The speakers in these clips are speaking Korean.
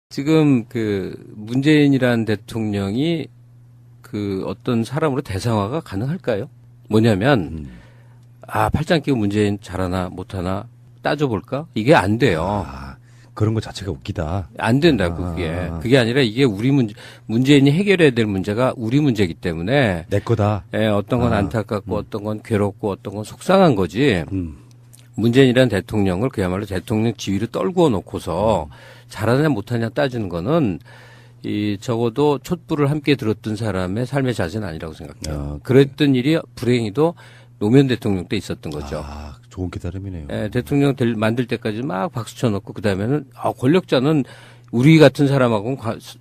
지금 그 문재인이라는 대통령이 그 어떤 사람으로 대상화가 가능할까요? 뭐냐면 팔짱 끼고 문재인 잘하나 못하나 따져볼까? 이게 안 돼요. 그런 것 자체가 웃기다. 안 된다고 그게. 그게 아니라 이게 우리 문재인이 해결해야 될 문제가 우리 문제이기 때문에 내 거다. 예, 어떤 건 안타깝고 어떤 건 괴롭고 어떤 건 속상한 거지. 문재인이라는 대통령을 그야말로 대통령 지위를 떨구어 놓고서 잘하냐 못하냐 따지는 거는 이 적어도 촛불을 함께 들었던 사람의 삶의 자세는 아니라고 생각해요. 그랬던 일이 불행히도 노무현 대통령 때 있었던 거죠. 좋은 깨달음이네요. 예, 대통령 만들 때까지 막 박수 쳐놓고 그다음에는 권력자는 우리 같은 사람하고는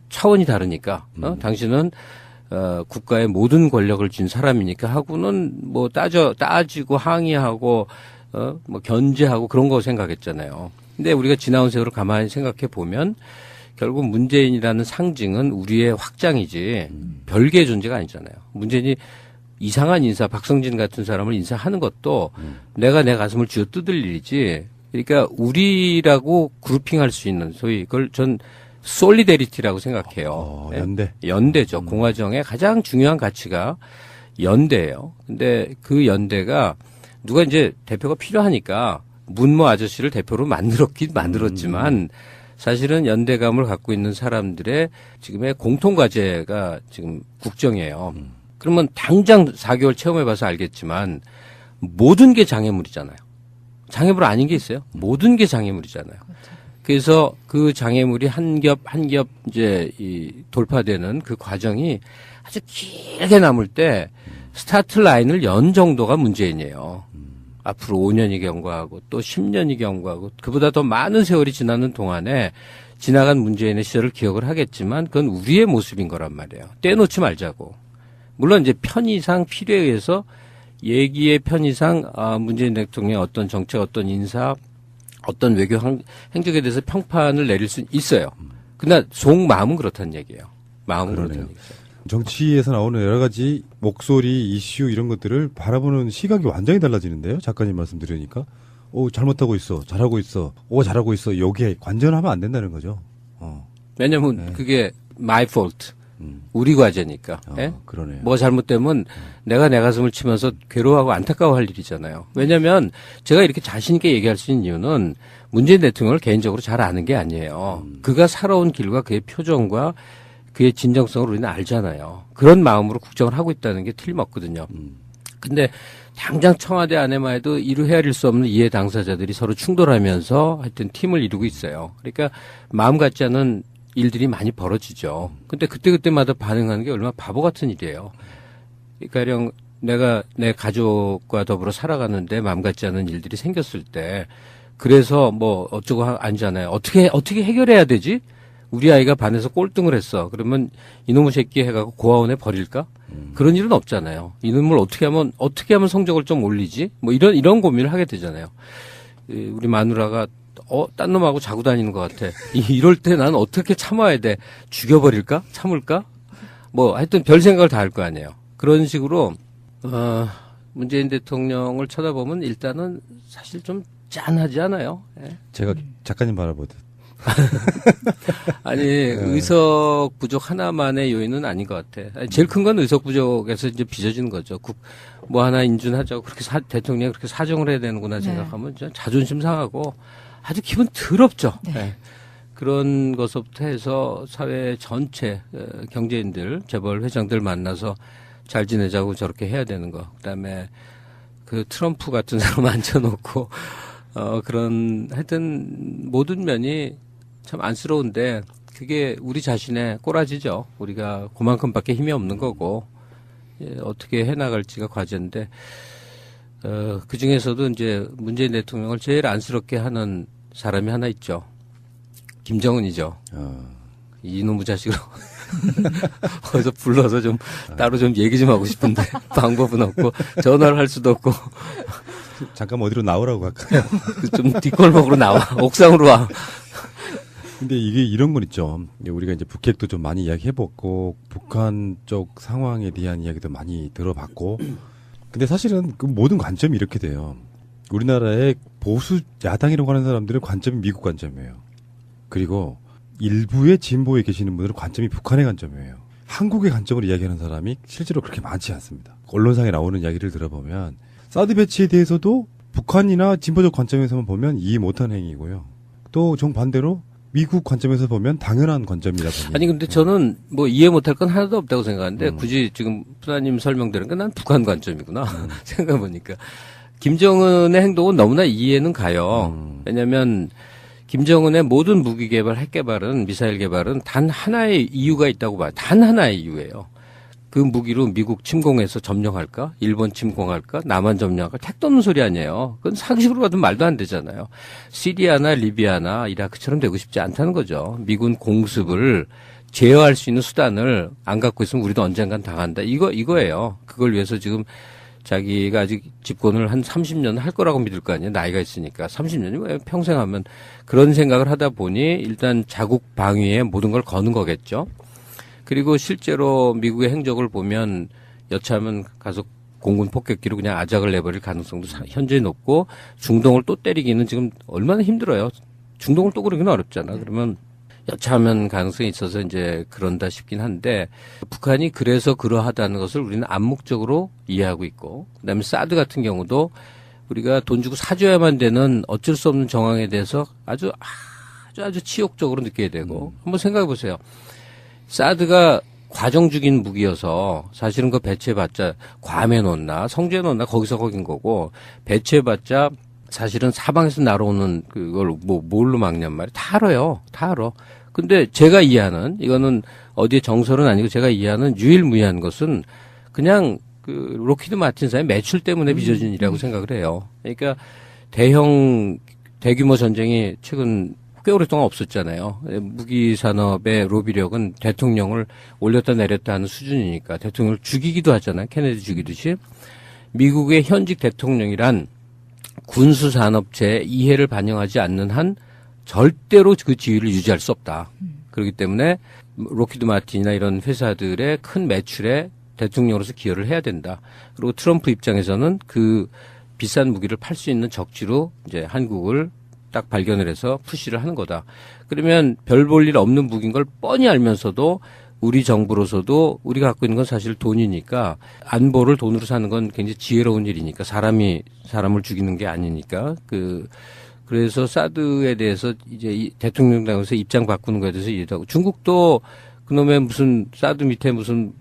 차원이 다르니까 당신은 국가의 모든 권력을 쥔 사람이니까 하고는 뭐 따지고 항의하고 뭐 견제하고 그런 거 생각했잖아요. 근데 우리가 지나온 세월을 가만히 생각해 보면 결국 문재인이라는 상징은 우리의 확장이지 별개의 존재가 아니잖아요. 문재인이 이상한 인사, 박성진 같은 사람을 인사하는 것도 내가 내 가슴을 쥐어 뜯을 일이지. 그러니까 우리라고 그룹핑할 수 있는 소위 그걸 전 솔리데리티라고 생각해요. 연대. 연대죠. 공화정의 가장 중요한 가치가 연대예요. 근데 그 연대가 누가 이제 대표가 필요하니까 문모 아저씨를 대표로 만들었지만 사실은 연대감을 갖고 있는 사람들의 지금의 공통 과제가 지금 국정이에요. 그러면 당장 4개월 체험해봐서 알겠지만 모든 게 장애물이잖아요. 장애물 아닌 게 있어요. 모든 게 장애물이잖아요. 그래서 그 장애물이 한 겹 이제 돌파되는 그 과정이 아주 길게 남을 때 스타트 라인을 연 정도가 문재인이에요. 앞으로 5년이 경과하고 또 10년이 경과하고 그보다 더 많은 세월이 지나는 동안에 지나간 문재인의 시절을 기억을 하겠지만 그건 우리의 모습인 거란 말이에요. 떼놓지 말자고. 물론 이제 편의상 필요에 의해서 얘기의 편의상 문재인 대통령의 어떤 정책, 어떤 인사, 어떤 외교 행적에 대해서 평판을 내릴 수 있어요. 근데 속마음은 그렇다는 얘기예요. 마음은 그렇다는 얘기죠. 정치에서 나오는 여러 가지 목소리, 이슈 이런 것들을 바라보는 시각이 완전히 달라지는데요. 작가님 말씀 들으니까. 잘못하고 있어. 잘하고 있어. 잘하고 있어. 여기에 관전하면 안 된다는 거죠. 왜냐면 그게 my fault. 우리 과제니까. 예? 그러네요. 뭐가 잘못되면 내가 내 가슴을 치면서 괴로워하고 안타까워할 일이잖아요. 왜냐하면 제가 이렇게 자신 있게 얘기할 수 있는 이유는 문재인 대통령을 개인적으로 잘 아는 게 아니에요. 그가 살아온 길과 그의 표정과 그의 진정성을 우리는 알잖아요. 그런 마음으로 국정을 하고 있다는 게 틀림없거든요. 근데 당장 청와대 안에만 해도 이루 헤아릴 수 없는 이해 당사자들이 서로 충돌하면서 하여튼 팀을 이루고 있어요. 그러니까 마음 같지 않은 일들이 많이 벌어지죠. 근데 그때마다 반응하는 게 얼마나 바보 같은 일이에요. 가령 내가 내 가족과 더불어 살아가는데 마음 같지 않은 일들이 생겼을 때 그래서 뭐 어쩌고 아니잖아요. 어떻게 해결해야 되지? 우리 아이가 반에서 꼴등을 했어. 그러면 이놈의 새끼 해가고 고아원에 버릴까? 그런 일은 없잖아요. 이놈을 어떻게 하면 성적을 좀 올리지? 뭐 이런 고민을 하게 되잖아요. 우리 마누라가 딴 놈하고 자고 다니는 것 같아. 이럴 때 난 어떻게 참아야 돼? 죽여버릴까? 참을까? 뭐 하여튼 별 생각을 다 할 거 아니에요. 그런 식으로 문재인 대통령을 쳐다보면 일단은 사실 좀 짠하지 않아요? 예? 제가 작가님 바라보듯. 아니 의석 부족 하나만의 요인은 아닌 것 같아. 제일 큰 건 의석 부족에서 이제 빚어지는 거죠. 뭐 하나 인준하자고 그렇게 대통령이 그렇게 사정을 해야 되는구나 생각하면 자존심 상하고 아주 기분 더럽죠. 네. 네. 그런 것부터 해서 사회 전체 경제인들, 재벌 회장들 만나서 잘 지내자고 저렇게 해야 되는 거. 그다음에 그 트럼프 같은 사람 앉혀놓고 그런 하여튼 모든 면이 참 안쓰러운데 그게 우리 자신의 꼬라지죠. 우리가 그만큼밖에 힘이 없는 거고 어떻게 해나갈지가 과제인데 그 중에서도 이제 문재인 대통령을 제일 안쓰럽게 하는 사람이 하나 있죠. 김정은이죠. 이놈의 자식으로 어디서 불러서 좀 따로 좀 얘기 좀 하고 싶은데 방법은 없고 전화를 할 수도 없고 잠깐 어디로 나오라고 할까요? 좀 뒷골목으로 나와. 옥상으로 와. 근데 이게 이런 건 있죠. 우리가 이제 북핵도 좀 많이 이야기해봤고 북한 쪽 상황에 대한 이야기도 많이 들어봤고 근데 사실은 그 모든 관점이 이렇게 돼요. 우리나라의 보수 야당이라고 하는 사람들의 관점이 미국 관점이에요. 그리고 일부의 진보에 계시는 분들은 관점이 북한의 관점이에요. 한국의 관점으로 이야기하는 사람이 실제로 그렇게 많지 않습니다. 언론상에 나오는 이야기를 들어보면 사드 배치에 대해서도 북한이나 진보적 관점에서만 보면 이해 못하는 행위고요. 또 정반대로 미국 관점에서 보면 당연한 관점이라 보니. 아니 근데 저는 뭐 이해 못할 건 하나도 없다고 생각하는데 굳이 지금 푸나님 설명대로 난 북한 관점이구나 생각해 보니까 김정은의 행동은 너무나 이해는 가요. 왜냐하면 김정은의 모든 무기 개발, 핵 개발은 미사일 개발은 단 하나의 이유가 있다고 봐요. 단 하나의 이유예요. 그 무기로 미국 침공해서 점령할까? 일본 침공할까? 남한 점령할까? 택도 없는 소리 아니에요. 그건 상식으로 봐도 말도 안 되잖아요. 시리아나 리비아나 이라크처럼 되고 싶지 않다는 거죠. 미군 공습을 제어할 수 있는 수단을 안 갖고 있으면 우리도 언젠간 당한다. 이거예요. 그걸 위해서 지금 자기가 아직 집권을 한 30년 할 거라고 믿을 거 아니에요. 나이가 있으니까. 30년이 왜 평생 하면 그런 생각을 하다 보니 일단 자국 방위에 모든 걸 거는 거겠죠. 그리고 실제로 미국의 행적을 보면 여차하면 가서 공군 폭격기로 그냥 아작을 내버릴 가능성도 현재 높고 중동을 또 때리기는 지금 얼마나 힘들어요. 중동을 또 그러기는 어렵잖아. 그러면 여차하면 가능성이 있어서 이제 그런다 싶긴 한데 북한이 그래서 그러하다는 것을 우리는 암묵적으로 이해하고 있고 그다음에 사드 같은 경우도 우리가 돈 주고 사줘야만 되는 어쩔 수 없는 정황에 대해서 아주 치욕적으로 느껴야 되고 한번 생각해 보세요. 사드가 과정 죽인 무기여서 사실은 그 배치해봤자 괌에 놓나 성주에 놓나 거기서 거긴 거고 배치해봤자 사실은 사방에서 날아오는 그걸 뭘로 막냔 말이에요. 다 알아요. 다 알아. 근데 제가 이해하는 이거는 어디에 정설은 아니고 제가 이해하는 유일무이한 것은 그냥 그 로키드 마틴사의 매출 때문에 빚어진 일이라고 생각을 해요. 그러니까 대규모 전쟁이 최근 꽤 오랫동안 없었잖아요. 무기 산업의 로비력은 대통령을 올렸다 내렸다 하는 수준이니까 대통령을 죽이기도 하잖아요. 케네디 죽이듯이. 미국의 현직 대통령이란 군수 산업체의 이해를 반영하지 않는 한 절대로 그 지위를 유지할 수 없다. 그렇기 때문에 로키드 마틴이나 이런 회사들의 큰 매출에 대통령으로서 기여를 해야 된다. 그리고 트럼프 입장에서는 그 비싼 무기를 팔 수 있는 적지로 이제 한국을 딱 발견을 해서 푸시를 하는 거다. 그러면 별 볼 일 없는 무기인 걸 뻔히 알면서도 우리 정부로서도 우리가 갖고 있는 건 사실 돈이니까 안보를 돈으로 사는 건 굉장히 지혜로운 일이니까 사람을 죽이는 게 아니니까 그래서 사드에 대해서 이제 이 대통령당에서 입장 바꾸는 거에 대해서 이해도 하고 중국도 그놈의 무슨 사드 밑에 무슨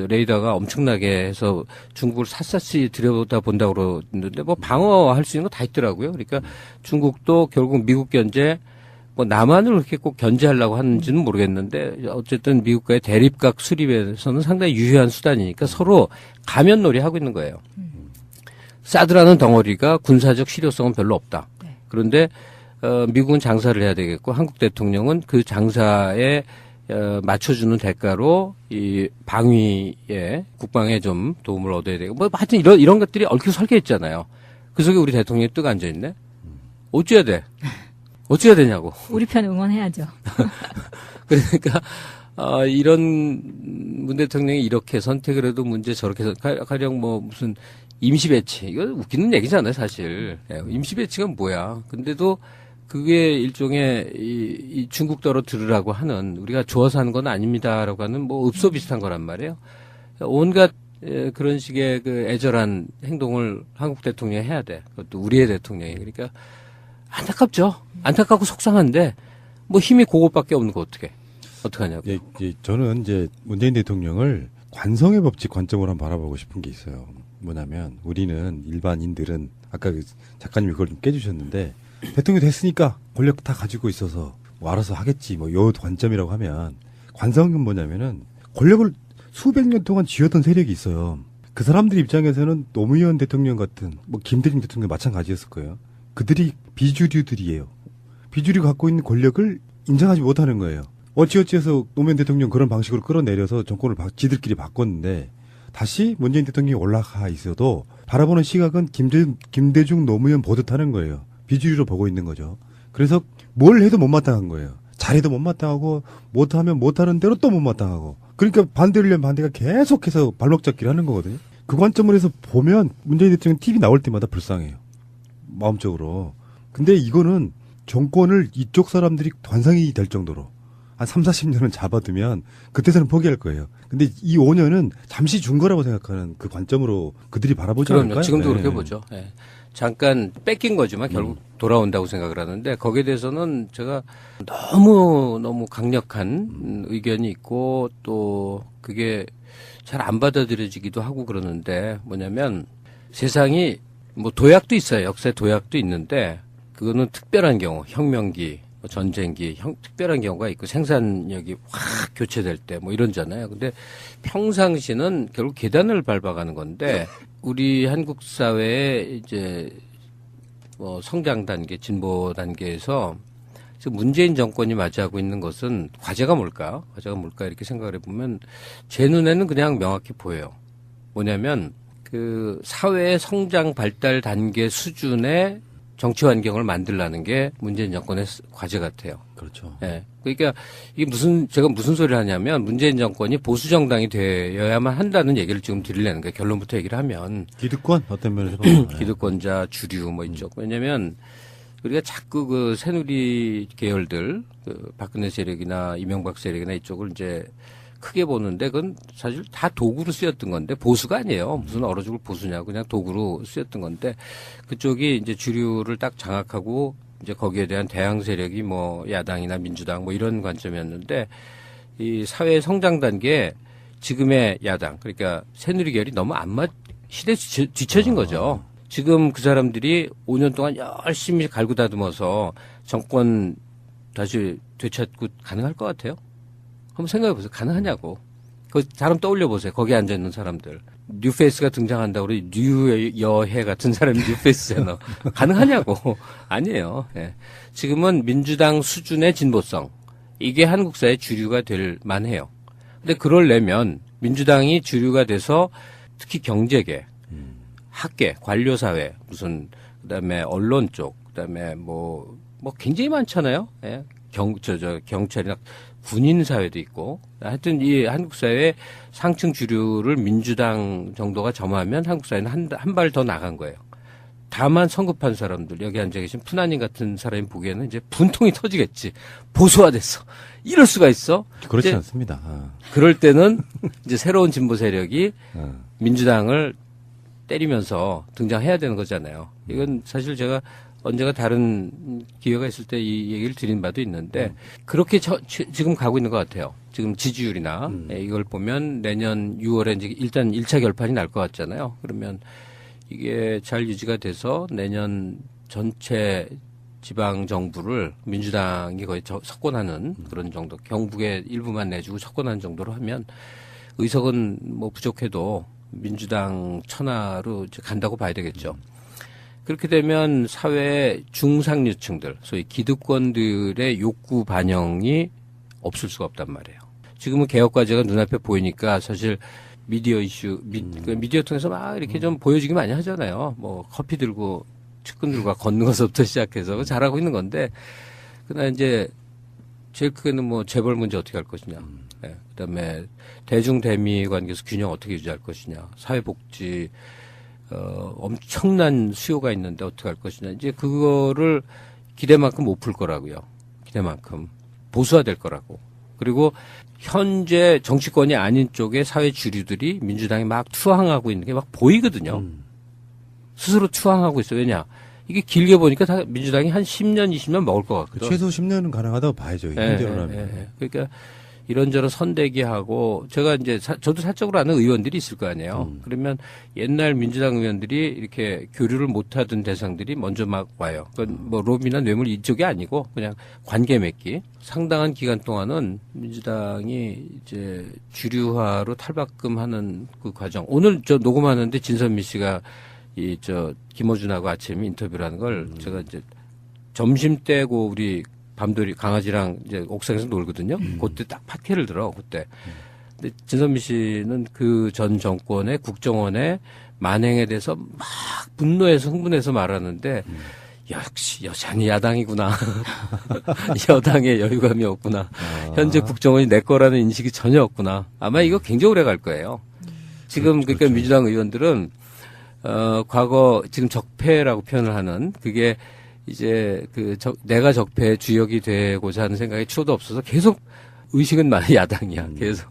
레이더가 엄청나게 해서 중국을 샅샅이 들여다 본다고 그러는데 뭐 방어할 수 있는 거 다 있더라고요. 그러니까 중국도 결국 미국 견제 뭐 남한을 그렇게 꼭 견제하려고 하는지는 모르겠는데 어쨌든 미국과의 대립각 수립에서는 상당히 유효한 수단이니까 서로 가면놀이 하고 있는 거예요. 사드라는 덩어리가 군사적 실효성은 별로 없다. 그런데 미국은 장사를 해야 되겠고 한국 대통령은 그 장사에 맞춰주는 대가로 이 방위에 국방에 좀 도움을 얻어야 되고 뭐 하여튼 이런 것들이 얽혀 설켜 있잖아요. 그 속에 우리 대통령이 뜨고 앉아 있네. 어찌해야 돼? 어찌해야 되냐고. 우리 편 응원해야죠. 그러니까 이런 문 대통령이 이렇게 선택을 해도 문제 저렇게 가령 뭐 무슨 임시 배치 이거 웃기는 얘기잖아요 사실. 임시 배치가 뭐야? 근데도 그게 일종의 이 중국 더러 들으라고 하는 우리가 좋아서 하는 건 아닙니다라고 하는 뭐 읍소 비슷한 거란 말이에요. 온갖 그런 식의 그 애절한 행동을 한국 대통령이 해야 돼. 그것도 우리의 대통령이. 그러니까 안타깝죠. 안타깝고 속상한데 뭐 힘이 그것밖에 없는 거 어떡하냐고. 저는 이제 문재인 대통령을 관성의 법칙 관점으로 한번 바라보고 싶은 게 있어요. 뭐냐면 우리는 일반인들은 아까 그 작가님 이걸 좀 깨주셨는데 대통령이 됐으니까 권력 다 가지고 있어서 뭐 알아서 하겠지 뭐 요 관점이라고 하면 관성은 뭐냐면은 권력을 수백 년 동안 쥐었던 세력이 있어요. 그 사람들 입장에서는 노무현 대통령 같은 뭐 김대중 대통령 마찬가지였을 거예요. 그들이 비주류들이에요. 비주류 갖고 있는 권력을 인정하지 못하는 거예요. 어찌어찌해서 노무현 대통령 그런 방식으로 끌어내려서 정권을 지들끼리 바꿨는데 다시 문재인 대통령이 올라가 있어도 바라보는 시각은 김대중 노무현 보듯 하는 거예요. 비주류로 보고 있는 거죠. 그래서 뭘 해도 못마땅한 거예요. 잘해도 못마땅하고 못하면 못하는 대로 또 못마땅하고 그러니까 반대를 위한 반대가 계속해서 발목 잡기를 하는 거거든요. 그 관점으로 해서 보면 문재인 대통령 TV 나올 때마다 불쌍해요. 마음적으로. 근데 이거는 정권을 이쪽 사람들이 관상이 될 정도로 한 3, 40년은 잡아두면 그때서는 포기할 거예요. 근데 이 5년은 잠시 준 거라고 생각하는 그 관점으로 그들이 바라보지 그럼요. 않을까요? 지금도 네. 그렇게 보죠. 예. 잠깐 뺏긴 거지만 결국 돌아온다고 생각을 하는데 거기에 대해서는 제가 너무 강력한 의견이 있고 또 그게 잘 안 받아들여지기도 하고 그러는데 뭐냐면 세상이 뭐 도약도 있어요. 역사에 도약도 있는데 그거는 특별한 경우, 혁명기, 뭐 전쟁기, 특별한 경우가 있고 생산력이 확 교체될 때 뭐 이런잖아요. 근데 평상시는 결국 계단을 밟아가는 건데 우리 한국 사회의 이제 뭐 성장 단계, 진보 단계에서 지금 문재인 정권이 맞이하고 있는 것은 과제가 뭘까? 과제가 뭘까? 이렇게 생각을 해보면 제 눈에는 그냥 명확히 보여요. 뭐냐면 그 사회의 성장 발달 단계 수준의 정치 환경을 만들라는 게 문재인 정권의 과제 같아요. 그렇죠. 예. 그러니까 이게 제가 무슨 소리를 하냐면 문재인 정권이 보수 정당이 되어야만 한다는 얘기를 지금 드리려는 거예요. 결론부터 얘기를 하면. 기득권 어떤 면에서 보면 기득권자, 주류 뭐 이쪽. 왜냐면 우리가 자꾸 그 새누리 계열들, 그 박근혜 세력이나 이명박 세력이나 이쪽을 이제 크게 보는데 그건 사실 다 도구로 쓰였던 건데 보수가 아니에요. 무슨 얼어 죽을 보수냐. 그냥 도구로 쓰였던 건데 그쪽이 이제 주류를 딱 장악하고 이제 거기에 대한 대항 세력이 뭐 야당이나 민주당 뭐 이런 관점이었는데 이 사회 성장 단계에 지금의 야당 그러니까 새누리 계열이 너무 시대에 뒤처진 거죠. 지금 그 사람들이 5년 동안 열심히 갈고 다듬어서 정권 다시 되찾고 가능할 것 같아요? 한번 생각해 보세요. 가능하냐고. 그 사람 떠올려 보세요. 거기에 앉아 있는 사람들. 뉴페이스가 등장한다고 우리 뉴여해 같은 사람이 뉴페이스잖아. 가능하냐고. 아니에요. 예. 지금은 민주당 수준의 진보성. 이게 한국 사회의 주류가 될 만해요. 근데 그러려면 민주당이 주류가 돼서 특히 경제계, 학계, 관료사회, 그다음에 언론 쪽, 그다음에 뭐 굉장히 많잖아요. 예. 경찰이나 군인 사회도 있고. 하여튼 이 한국 사회의 상층 주류를 민주당 정도가 점하면 한국 사회는 한 발 더 나간 거예요. 다만 성급한 사람들, 여기 앉아 계신 푸나님 같은 사람이 보기에는 이제 분통이 터지겠지. 보수화됐어. 이럴 수가 있어. 그렇지 않습니다. 그럴 때는 이제 새로운 진보 세력이 민주당을 때리면서 등장해야 되는 거잖아요. 이건 사실 제가 언제가 다른 기회가 있을 때 이 얘기를 드린 바도 있는데 그렇게 지금 가고 있는 것 같아요. 지금 지지율이나 이걸 보면 내년 6월에 이제 일단 1차 결판이 날 것 같잖아요. 그러면 이게 잘 유지가 돼서 내년 전체 지방 정부를 민주당이 거의 석권하는 그런 정도, 경북의 일부만 내주고 석권하는 정도로 하면 의석은 뭐 부족해도 민주당 천하로 간다고 봐야 되겠죠. 그렇게 되면 사회 중상류층들, 소위 기득권들의 욕구 반영이 없을 수가 없단 말이에요. 지금은 개혁 과제가 눈앞에 보이니까 사실 미디어 이슈, 미디어 통해서 막 이렇게 좀 보여주기 많이 하잖아요. 뭐 커피 들고 측근 들고 걷는 것부터 시작해서 잘하고 있는 건데, 그러나 이제 제일 크게는 뭐 재벌 문제 어떻게 할 것이냐, 네. 그다음에 대중 대미 관계에서 균형 어떻게 유지할 것이냐, 사회복지 엄청난 수요가 있는데 어떻게 할 것이냐. 이제 그거를 기대만큼 못 풀 거라고요. 기대만큼. 보수화될 거라고. 그리고 현재 정치권이 아닌 쪽의 사회 주류들이 민주당에 막 투항하고 있는 게 막 보이거든요. 스스로 투항하고 있어요. 왜냐. 이게 길게 보니까 다 민주당이 한 10년, 20년 먹을 것 같거든요. 최소 10년은 가능하다고 봐야죠. 현재로라면. 그러니까 이런저런 선대기하고 제가 이제 저도 사적으로 아는 의원들이 있을 거 아니에요. 그러면 옛날 민주당 의원들이 이렇게 교류를 못하던 대상들이 먼저 막 와요. 그건 뭐 로비나 뇌물 이쪽이 아니고 그냥 관계 맺기. 상당한 기간 동안은 민주당이 이제 주류화로 탈바꿈하는 그 과정. 오늘 저 녹음하는데 진선미 씨가 김어준하고 아침 인터뷰를 하는 걸 제가 이제 점심 때고 우리 밤돌이 강아지랑 이제 옥상에서 놀거든요. 그때 딱 파티를 들어, 그때. 근데 진선미 씨는 그 전 정권의 국정원의 만행에 대해서 막 분노해서 흥분해서 말하는데, 역시 여전히 야당이구나. 여당에 여유감이 없구나. 현재 국정원이 내 거라는 인식이 전혀 없구나. 아마 이거 굉장히 오래 갈 거예요. 지금 그러니까 그렇죠. 민주당 의원들은 과거 지금 적폐라고 표현을 하는 그게 이제 내가 적폐의 주역이 되고자 하는 생각이 추호도 없어서 계속 의식은 많이 야당이야. 그래서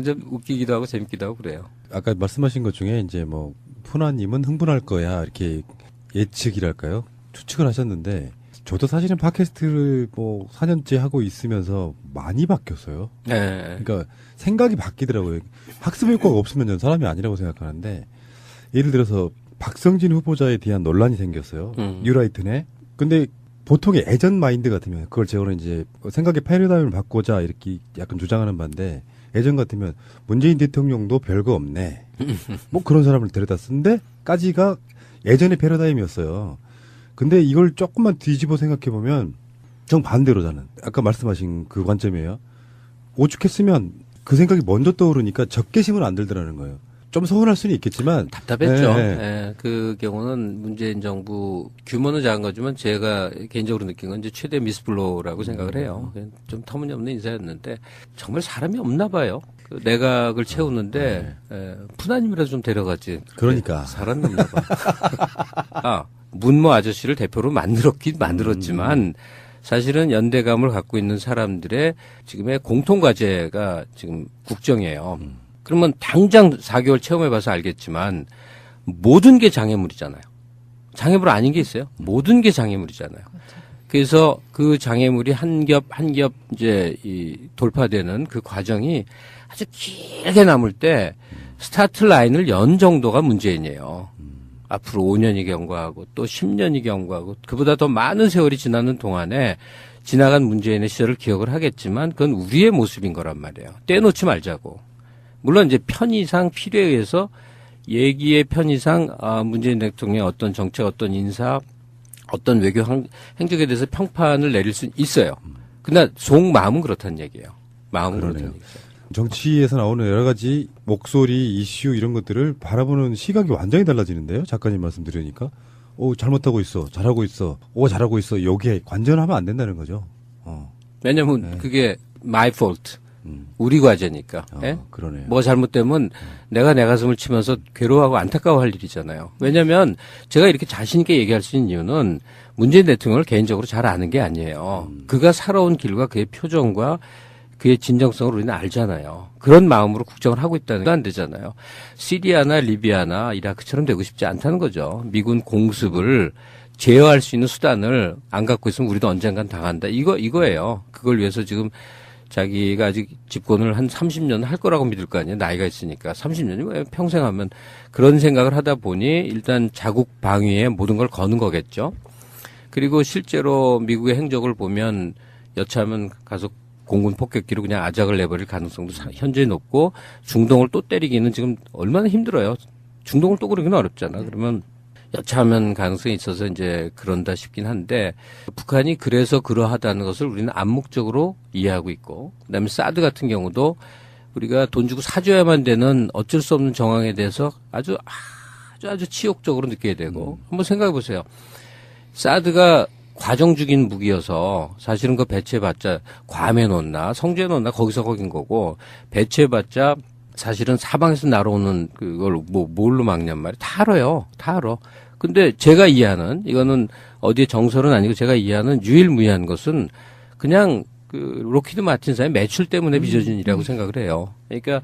좀 웃기기도 하고 재밌기도 하고 그래요. 아까 말씀하신 것 중에 이제 뭐 푸나님은 흥분할 거야 이렇게 예측이랄까요? 추측을 하셨는데 저도 사실은 팟캐스트를 뭐 4년째 하고 있으면서 많이 바뀌었어요. 네. 그러니까 생각이 바뀌더라고요. 학습 효과가 없으면 저는 사람이 아니라고 생각하는데 예를 들어서 박성진 후보자에 대한 논란이 생겼어요. 뉴라이트 내. 근데 보통의 예전 마인드 같으면 그걸 제가 이제 생각의 패러다임을 바꾸자 이렇게 약간 주장하는 바인데 예전 같으면 문재인 대통령도 별거 없네. 뭐 그런 사람을 데려다 쓴데까지가 예전의 패러다임이었어요. 근데 이걸 조금만 뒤집어 생각해보면 정반대로 저는 아까 말씀하신 그 관점이에요. 오죽했으면 그 생각이 먼저 떠오르니까 적개심은 안 들더라는 거예요. 좀 서운할 수는 있겠지만 답답했죠. 네. 예, 그 경우는 문재인 정부 규모는 작은 거지만 제가 개인적으로 느낀 건 이제 최대 미스블로우라고 생각을 해요. 좀 터무니없는 인사였는데 정말 사람이 없나 봐요. 그 내각을 채우는데 푸나님이라도 좀 데려가지. 그러니까. 사람이 없나 봐. 아, 문모 아저씨를 대표로 만들었긴 만들었지만 사실은 연대감을 갖고 있는 사람들의 지금의 공통과제가 지금 국정이에요. 그러면 당장 4개월 체험해봐서 알겠지만 모든 게 장애물이잖아요. 장애물 아닌 게 있어요. 모든 게 장애물이잖아요. 그래서 그 장애물이 한 겹 이제 돌파되는 그 과정이 아주 길게 남을 때 스타트 라인을 연 정도가 문재인이에요. 앞으로 5년이 경과하고 또 10년이 경과하고 그보다 더 많은 세월이 지나는 동안에 지나간 문재인의 시절을 기억을 하겠지만 그건 우리의 모습인 거란 말이에요. 떼놓지 말자고. 물론 이제 편의상 필요에 의해서 얘기의 편의상 문재인 대통령의 어떤 정책, 어떤 인사, 어떤 외교 행적에 대해서 평판을 내릴 수 있어요. 그러나 속마음은 그렇다는 얘기예요. 마음은 그러네요. 그렇다는 얘기죠. 정치에서 나오는 여러 가지 목소리, 이슈 이런 것들을 바라보는 시각이 완전히 달라지는데요. 작가님 말씀 들으니까. 잘못하고 있어. 잘하고 있어. 잘하고 있어. 여기에 관전하면 안 된다는 거죠. 왜냐면 그게 my fault. 우리 과제니까. 예? 그러네요. 뭐 잘못되면 내가 내 가슴을 치면서 괴로워하고 안타까워할 일이잖아요. 왜냐하면 제가 이렇게 자신 있게 얘기할 수 있는 이유는 문재인 대통령을 개인적으로 잘 아는 게 아니에요. 그가 살아온 길과 그의 표정과 그의 진정성을 우리는 알잖아요. 그런 마음으로 국정을 하고 있다는 게 안 되잖아요. 시리아나 리비아나 이라크처럼 되고 싶지 않다는 거죠. 미군 공습을 제어할 수 있는 수단을 안 갖고 있으면 우리도 언젠간 당한다. 이거예요. 그걸 위해서 지금 자기가 아직 집권을 한 30년 할 거라고 믿을 거 아니에요. 나이가 있으니까. 30년이면 평생 하면 그런 생각을 하다 보니 일단 자국 방위에 모든 걸 거는 거겠죠. 그리고 실제로 미국의 행적을 보면 여차하면 가서 공군 폭격기로 그냥 아작을 내버릴 가능성도 현재 높고 중동을 또 때리기는 지금 얼마나 힘들어요. 중동을 또 그러기는 어렵잖아. 그러면 여차하면 가능성이 있어서 이제 그런다 싶긴 한데 북한이 그래서 그러하다는 것을 우리는 암묵적으로 이해하고 있고 그다음에 사드 같은 경우도 우리가 돈 주고 사줘야만 되는 어쩔 수 없는 정황에 대해서 아주 치욕적으로 느껴야 되고 한번 생각해 보세요. 사드가 과정적인 무기여서 사실은 그 배치해봤자 괌에 놓나 성주에 놓나 거기서 거긴 거고 배치해봤자 사실은 사방에서 날아오는 그걸 뭘로 막냔 말이에요. 다 알아요. 다 알아. 근데 제가 이해하는 이거는 어디에 정설은 아니고 제가 이해하는 유일무이한 것은 그냥 그 로키드 마틴사의 매출 때문에 빚어진 일이라고 생각을 해요. 그러니까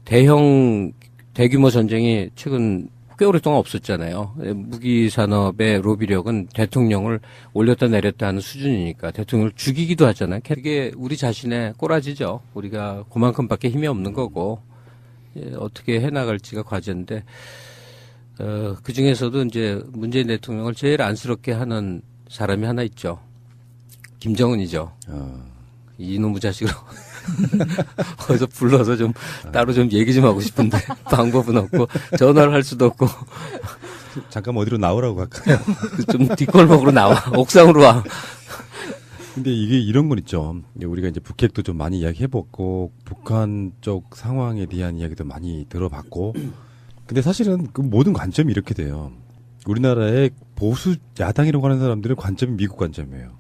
대규모 전쟁이 최근 꽤 오랫동안 없었잖아요. 무기 산업의 로비력은 대통령을 올렸다 내렸다 하는 수준이니까 대통령을 죽이기도 하잖아요. 그게 우리 자신의 꼬라지죠. 우리가 그만큼밖에 힘이 없는 거고 어떻게 해나갈지가 과제인데 그 중에서도 이제 문재인 대통령을 제일 안쓰럽게 하는 사람이 하나 있죠. 김정은이죠. 이놈의 자식으로 어디서 불러서 좀 따로 좀 얘기 좀 하고 싶은데 방법은 없고 전화를 할 수도 없고 잠깐 어디로 나오라고 할까요? 좀 뒷골목으로 나와 옥상으로 와. 근데 이게 이런 건 있죠. 우리가 이제 북핵도 좀 많이 이야기해봤고 북한 쪽 상황에 대한 이야기도 많이 들어봤고 근데 사실은 그 모든 관점이 이렇게 돼요. 우리나라의 보수 야당이라고 하는 사람들은 관점이 미국 관점이에요.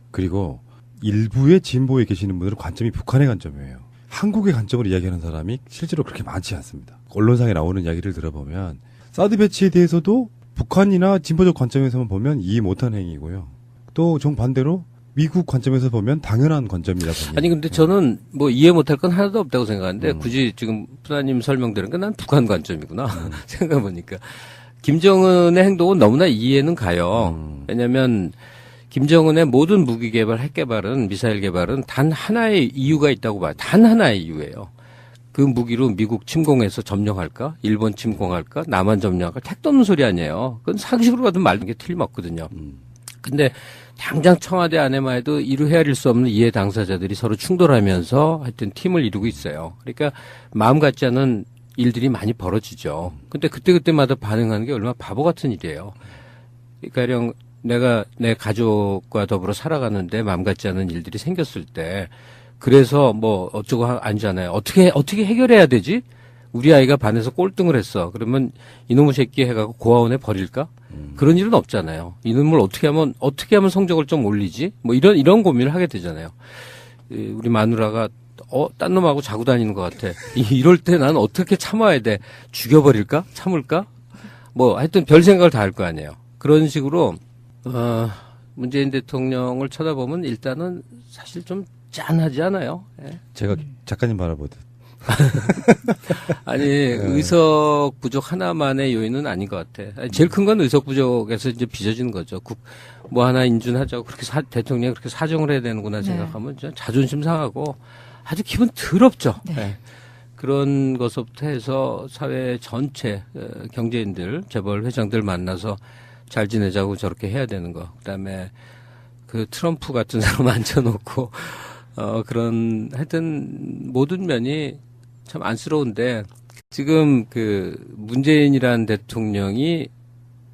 그리고 일부의 진보에 계시는 분들은 관점이 북한의 관점이에요. 한국의 관점으로 이야기하는 사람이 실제로 그렇게 많지 않습니다. 언론상에 나오는 이야기를 들어보면 사드 배치에 대해서도 북한이나 진보적 관점에서만 보면 이해 못한 행위고요. 또 정반대로 미국 관점에서 보면 당연한 관점이라 보니. 아니 근데 저는 뭐 이해 못할 건 하나도 없다고 생각하는데 굳이 지금 부사님 설명드린 건 난 북한 관점이구나 생각해 보니까 김정은의 행동은 너무나 이해는 가요. 왜냐하면 김정은의 모든 무기 개발, 핵 개발은 미사일 개발은 단 하나의 이유가 있다고 봐요. 단 하나의 이유예요. 그 무기로 미국 침공해서 점령할까? 일본 침공할까? 남한 점령할까? 택도 없는 소리 아니에요. 그건 상식으로 봐도 말는 게 틀림없거든요. 근데 당장 청와대 안에만 해도 이루 헤아릴 수 없는 이해 당사자들이 서로 충돌하면서 하여튼 팀을 이루고 있어요. 그러니까 마음 같지 않은 일들이 많이 벌어지죠. 근데 그때그때마다 반응하는 게 얼마나 바보 같은 일이에요. 그러니까 내가 내 가족과 더불어 살아가는데 마음 같지 않은 일들이 생겼을 때 그래서 뭐 어쩌고 아니잖아요. 어떻게 해결해야 되지? 우리 아이가 반에서 꼴등을 했어. 그러면 이놈의 새끼 해가고 고아원에 버릴까? 그런 일은 없잖아요. 이놈을 어떻게 하면 성적을 좀 올리지? 뭐 이런 고민을 하게 되잖아요. 우리 마누라가 딴 놈하고 자고 다니는 것 같아. 이럴 때 난 어떻게 참아야 돼? 죽여버릴까? 참을까? 뭐 하여튼 별 생각을 다 할 거 아니에요. 그런 식으로 문재인 대통령을 쳐다보면 일단은 사실 좀 짠하지 않아요? 예. 제가 작가님 바라보듯. 아니 의석 부족 하나만의 요인은 아닌 것 같아. 아니, 제일 큰 건 의석 부족에서 이제 빚어지는 거죠. 뭐 하나 인준하자고 그렇게 대통령이 그렇게 사정을 해야 되는구나 생각하면 자존심 상하고 아주 기분 더럽죠. 네. 네. 그런 것부터 해서 사회 전체 경제인들, 재벌 회장들 만나서 잘 지내자고 저렇게 해야 되는 거. 그다음에 그 트럼프 같은 사람 앉혀놓고 그런 하여튼 모든 면이 참 안쓰러운데 지금 그 문재인이라는 대통령이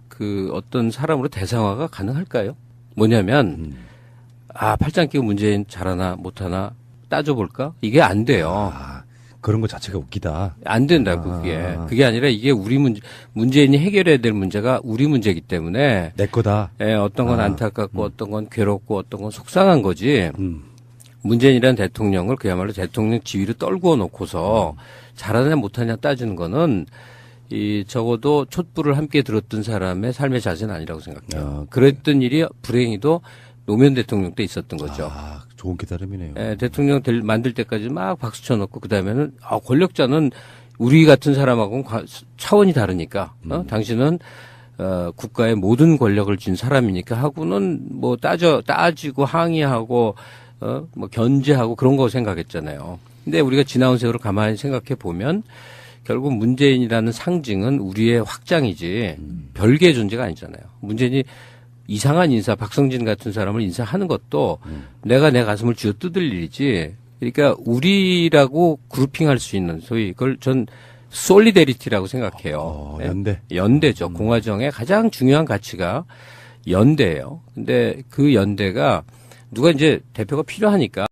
그 어떤 사람으로 대상화가 가능할까요? 뭐냐면 팔짱 끼고 문재인 잘하나 못하나 따져볼까? 이게 안 돼요. 그런 것 자체가 웃기다. 안 된다고 그게 아니라 이게 우리 문재인이 해결해야 될 문제가 우리 문제이기 때문에 내 거다. 예, 어떤 건 안타깝고 어떤 건 괴롭고 어떤 건 속상한 거지. 문재인이라는 대통령을 그야말로 대통령 지위로 떨구어 놓고서 잘하냐 못하냐 따지는 거는 적어도 촛불을 함께 들었던 사람의 삶의 자세는 아니라고 생각해요. 그랬던 일이 불행히도 노무현 대통령 때 있었던 거죠. 좋은 깨달음이네요. 예, 대통령 만들 때까지 막 박수 쳐놓고 그다음에는 권력자는 우리 같은 사람하고는 차원이 다르니까 당신은 국가의 모든 권력을 쥔 사람이니까 하고는 뭐 따지고 항의하고 뭐 견제하고 그런 거 생각했잖아요. 근데 우리가 지나온 세월을 가만히 생각해 보면 결국 문재인이라는 상징은 우리의 확장이지 별개의 존재가 아니잖아요. 문재인이 이상한 인사, 박성진 같은 사람을 인사하는 것도 내가 내 가슴을 쥐어 뜯을 일이지. 그러니까 우리라고 그룹핑할 수 있는 소위 그걸 전 솔리데리티라고 생각해요. 연대. 연대죠. 공화정의 가장 중요한 가치가 연대예요. 근데 그 연대가 누가 이제 대표가 필요하니까